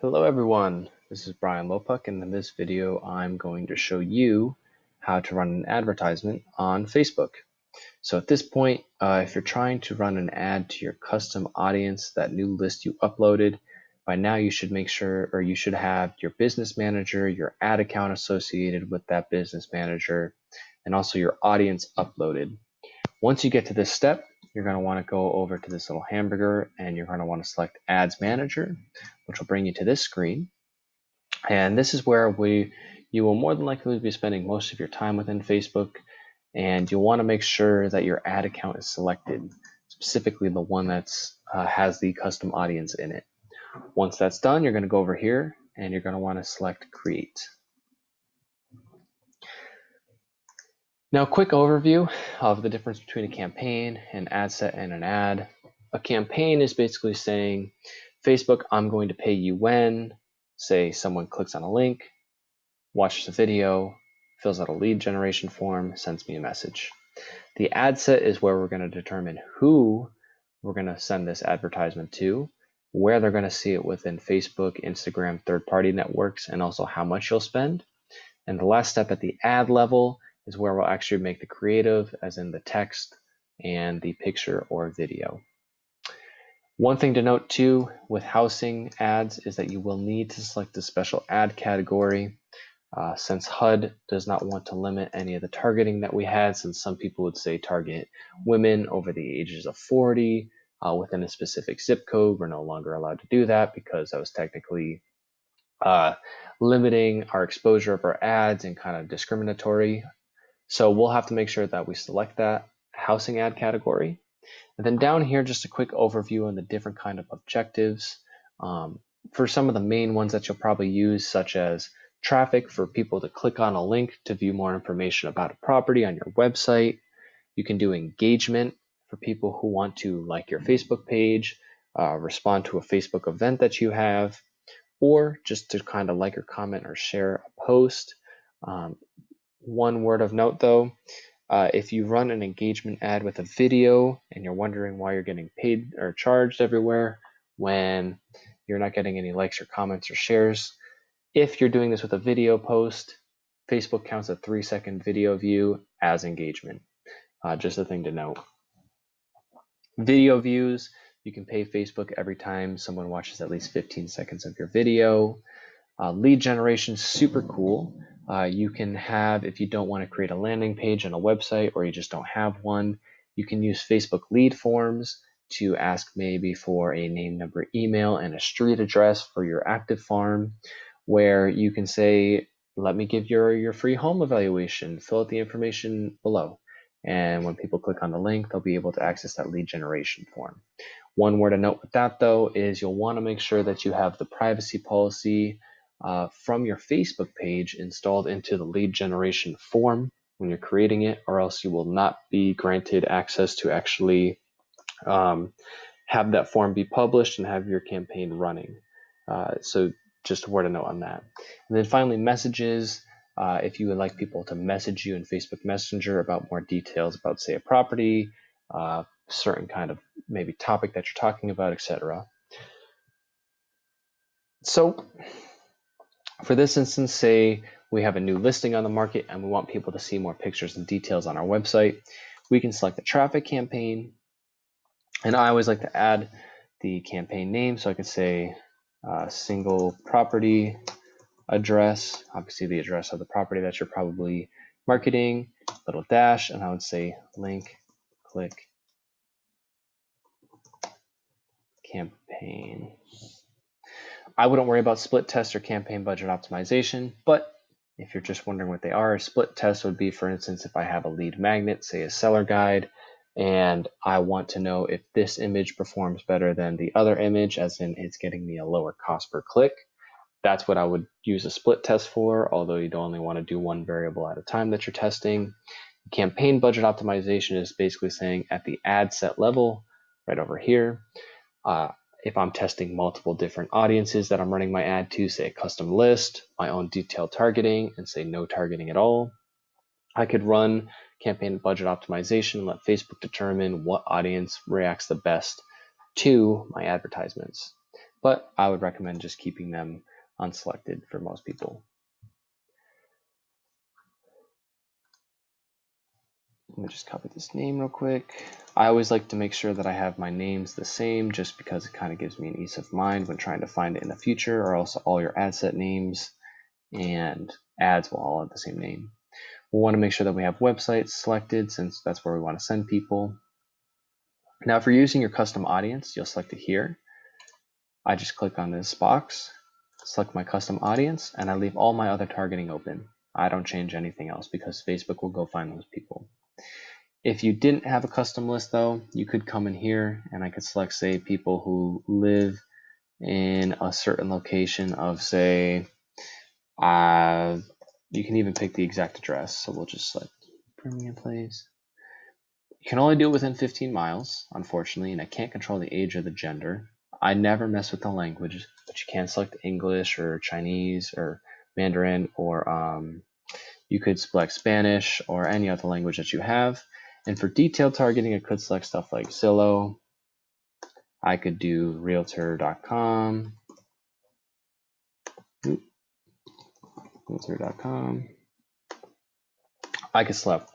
Hello everyone, this is Brian Lopuk, and in this video I'm going to show you how to run an advertisement on Facebook. So at this point, if you're trying to run an ad to your custom audience, that new list you uploaded, by now you should make sure, or you should have your business manager, your ad account associated with that business manager, and also your audience uploaded. Once you get to this step, you're going to want to go over to this little hamburger and you're going to want to select Ads Manager, which will bring you to this screen. And this is where you will more than likely be spending most of your time within Facebook, and you'll want to make sure that your ad account is selected, specifically the one that's has the custom audience in it. Once that's done, you're going to go over here and you're going to want to select Create. Now, a quick overview of the difference between a campaign, an ad set, and an ad. A campaign is basically saying, Facebook, I'm going to pay you when, say, someone clicks on a link, watches a video, fills out a lead generation form, sends me a message. The ad set is where we're going to determine who we're going to send this advertisement to, where they're going to see it within Facebook, Instagram, third-party networks, and also how much you'll spend. And the last step at the ad level is where we'll actually make the creative, as in the text and the picture or video. One thing to note too with housing ads is that you will need to select a special ad category. Since HUD does not want to limit any of the targeting that we had, since some people would say target women over the ages of 40 within a specific zip code, we're no longer allowed to do that because that was technically limiting our exposure of our ads and kind of discriminatory. So we'll have to make sure that we select that housing ad category. And then down here, just a quick overview on the different kind of objectives. For some of the main ones that you'll probably use, such as traffic for people to click on a link to view more information about a property on your website. You can do engagement for people who want to like your Facebook page, respond to a Facebook event that you have, or just to kind of like or comment or share a post. One word of note though, if you run an engagement ad with a video and you're wondering why you're getting paid or charged everywhere when you're not getting any likes or comments or shares, if you're doing this with a video post, Facebook counts a 3-second video view as engagement. Just a thing to note. Video views, you can pay Facebook every time someone watches at least 15 seconds of your video. Lead generation, super cool. You can have, if you don't want to create a landing page on a website or you just don't have one, you can use Facebook lead forms to ask maybe for a name, number, email, and a street address for your active farm, where you can say, let me give your free home evaluation, fill out the information below. And when people click on the link, they'll be able to access that lead generation form. One word to note with that though is you'll want to make sure that you have the privacy policy from your Facebook page installed into the lead generation form when you're creating it, or else you will not be granted access to actually have that form be published and have your campaign running. So just a word of note on that. And then finally, messages. If you would like people to message you in Facebook Messenger about more details about, say, a property, certain kind of maybe topic that you're talking about, etc. So for this instance, say we have a new listing on the market and we want people to see more pictures and details on our website, we can select the traffic campaign. And I always like to add the campaign name, so I could say single property address, obviously the address of the property that you're probably marketing, little dash, and I would say link, click, campaign. I wouldn't worry about split test or campaign budget optimization, but if you're just wondering what they are, a split test would be, for instance, if I have a lead magnet, say a seller guide, and I want to know if this image performs better than the other image, as in it's getting me a lower cost per click. That's what I would use a split test for, although you'd only want to do one variable at a time that you're testing. Campaign budget optimization is basically saying at the ad set level, right over here, if I'm testing multiple different audiences that I'm running my ad to, say a custom list, my own detailed targeting, and say no targeting at all, I could run campaign budget optimization and let Facebook determine what audience reacts the best to my advertisements. but I would recommend just keeping them unselected for most people. Let me just copy this name real quick. I always like to make sure that I have my names the same just because it kind of gives me an ease of mind when trying to find it in the future, or else all your ad set names and ads will all have the same name. We'll want to make sure that we have websites selected since that's where we want to send people. Now, if you're using your custom audience, you'll select it here. I just click on this box, select my custom audience, and I leave all my other targeting open. I don't change anything else because Facebook will go find those people. If you didn't have a custom list though, you could come in here and I could select, say, people who live in a certain location of, say, you can even pick the exact address. So we'll just select Permian Place. You can only do it within 15 miles, unfortunately, and I can't control the age or the gender. I never mess with the language, but you can select English or Chinese or Mandarin, or you could select Spanish or any other language that you have. And for detailed targeting, I could select stuff like Zillow. I could do Realtor.com. Realtor.com. I could select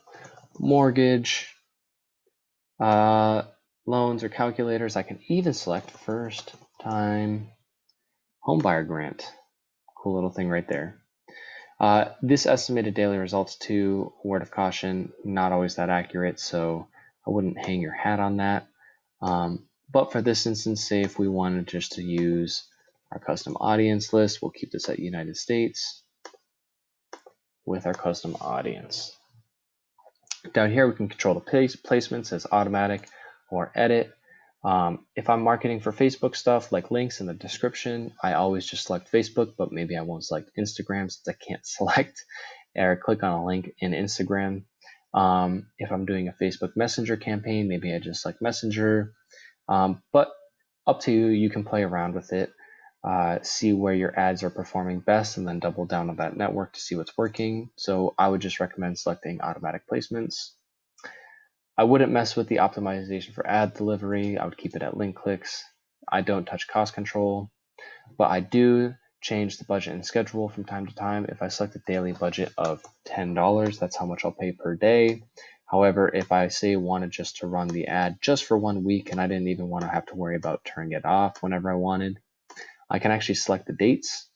mortgage, loans or calculators. I can even select first time homebuyer grant. Cool little thing right there. This estimated daily results too, word of caution, not always that accurate, so I wouldn't hang your hat on that. But for this instance, say if we wanted just to use our custom audience list, we'll keep this at United States with our custom audience. Down here, we can control the placements as automatic or edit. If I'm marketing for Facebook stuff like links in the description, I always just select Facebook, but maybe I won't select Instagram since I can't select or click on a link in Instagram. If I'm doing a Facebook Messenger campaign, maybe I just select Messenger. But up to you, you can play around with it, see where your ads are performing best, and then double down on that network to see what's working. So I would just recommend selecting automatic placements. I wouldn't mess with the optimization for ad delivery. I would keep it at link clicks. I don't touch cost control, but I do change the budget and schedule from time to time. If I select a daily budget of $10, that's how much I'll pay per day. However, if I say wanted just to run the ad just for 1 week and I didn't even want to have to worry about turning it off whenever I wanted, I can actually select the dates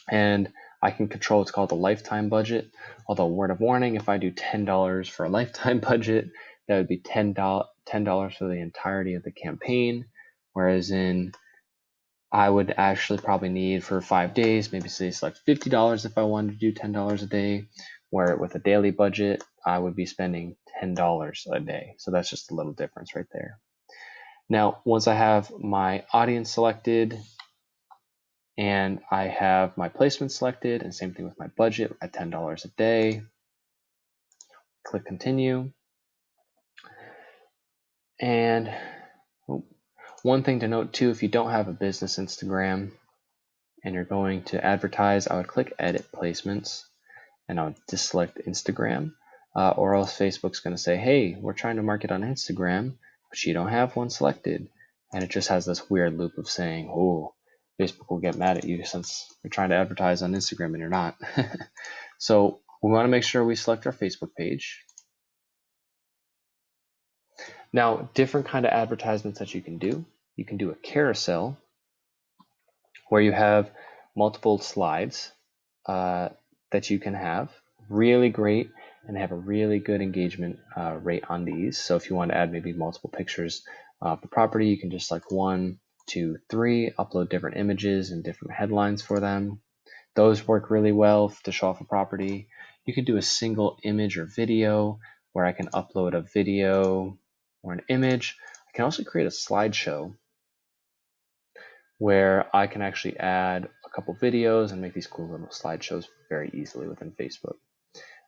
and I can control what's called a lifetime budget. Although, word of warning, if I do $10 for a lifetime budget, that would be $10 for the entirety of the campaign. Whereas I would actually probably need for 5 days, maybe say select $50 if I wanted to do $10 a day, where with a daily budget, I would be spending $10 a day. So that's just a little difference right there. Now, once I have my audience selected and I have my placement selected, and same thing with my budget at $10 a day, click continue. And one thing to note too, if you don't have a business Instagram and you're going to advertise, I would click edit placements and I would just select Instagram, or else Facebook's going to say, hey, we're trying to market on Instagram, but you don't have one selected. And it just has this weird loop of saying, oh, Facebook will get mad at you since you're trying to advertise on Instagram and you're not. So we want to make sure we select our Facebook page. Now, different kind of advertisements that you can do. You can do a carousel where you have multiple slides that you can have. Really great and have a really good engagement rate on these. So if you want to add maybe multiple pictures of the property, you can just select 1, 2, 3, upload different images and different headlines for them. Those work really well to show off a property. You can do a single image or video where I can upload a video or an image. I can also create a slideshow where I can actually add a couple videos and make these cool little slideshows very easily within Facebook.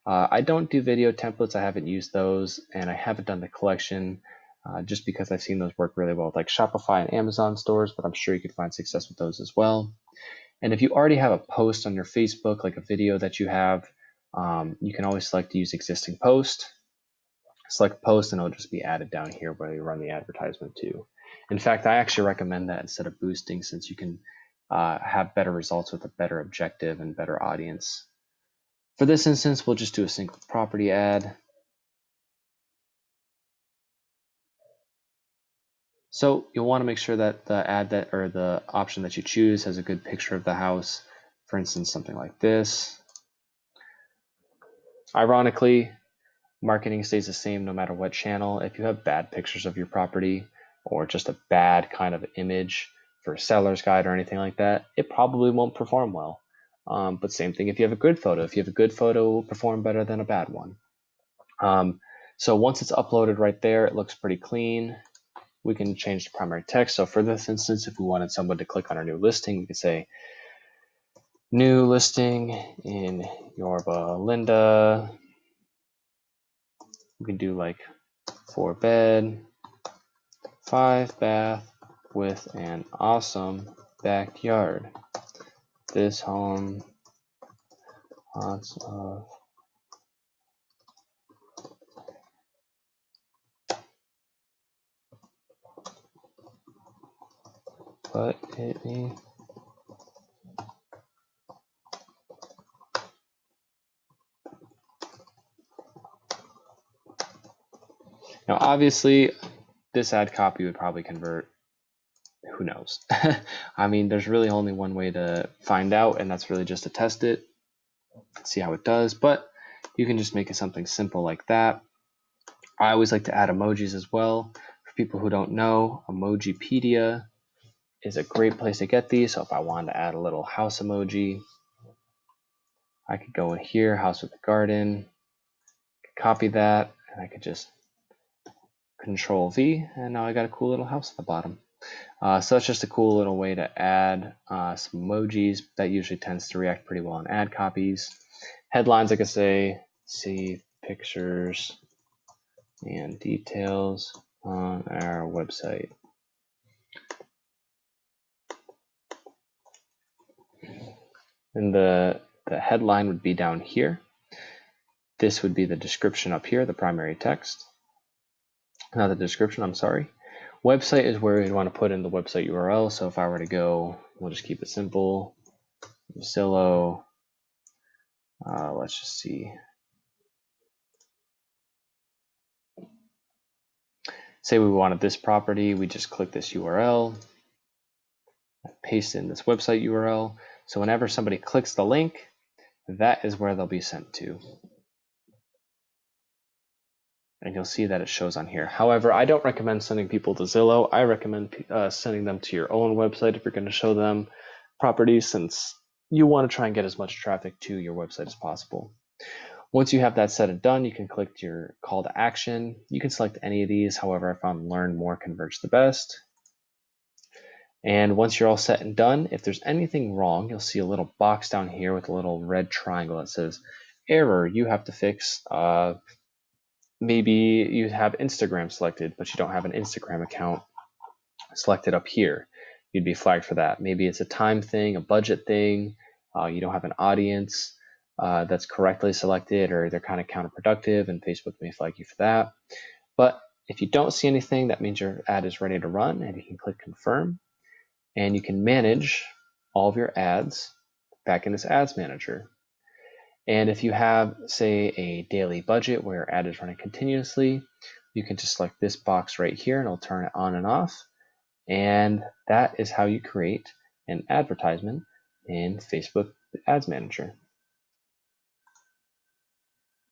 I don't do video templates. I haven't used those, and I haven't done the collection just because I've seen those work really well with like Shopify and Amazon stores, but I'm sure you could find success with those as well. And if you already have a post on your Facebook, like a video that you have, you can always select to use existing post. Select post and it'll just be added down here where you run the advertisement to. In fact, I actually recommend that instead of boosting, since you can have better results with a better objective and better audience. For this instance, we'll just do a single property ad. So you'll want to make sure that the ad that, or the option that you choose, has a good picture of the house. For instance, something like this. Ironically, marketing stays the same no matter what channel. If you have bad pictures of your property or just a bad kind of image for a seller's guide or anything like that, it probably won't perform well. But same thing if you have a good photo. If you have a good photo, it will perform better than a bad one. So once it's uploaded right there, it looks pretty clean. We can change the primary text. So for this instance, if we wanted someone to click on our new listing, we could say, new listing in Yorba Linda. We can do like 4-bed, 5-bath with an awesome backyard. This home, lots of but hit me. Now, obviously, this ad copy would probably convert. Who knows? I mean, there's really only one way to find out, and that's really just to test it, see how it does. But you can just make it something simple like that. I always like to add emojis as well. For people who don't know, Emojipedia is a great place to get these. So if I wanted to add a little house emoji, I could go in here, house with a garden, copy that, and I could just Control V, and now I got a cool little house at the bottom. So that's just a cool little way to add some emojis that usually tends to react pretty well in ad copies. Headlines, I could say, see pictures and details on our website. And the headline would be down here. This would be the description up here, the primary text. Not the description, I'm sorry. Website is where you'd want to put in the website URL. So if I were to go, we'll just keep it simple. Zillow. Let's just see. Say we wanted this property, we just click this URL, paste in this website URL. So whenever somebody clicks the link, that is where they'll be sent to. And you'll see that it shows on here. However, I don't recommend sending people to Zillow. I recommend sending them to your own website if you're going to show them properties, since you want to try and get as much traffic to your website as possible. Once you have that said and done, you can click your call to action. You can select any of these. However, I found learn more converts the best. And once you're all set and done, if there's anything wrong, you'll see a little box down here with a little red triangle that says error, you have to fix. Maybe you have Instagram selected, but you don't have an Instagram account selected up here. You'd be flagged for that. Maybe it's a time thing, a budget thing. You don't have an audience that's correctly selected, or they're kind of counterproductive, and Facebook may flag you for that. But if you don't see anything, that means your ad is ready to run, and you can click confirm, and you can manage all of your ads back in this ads manager. And if you have, say, a daily budget where your ad is running continuously, you can just select this box right here and it'll turn it on and off. And that is how you create an advertisement in Facebook Ads Manager.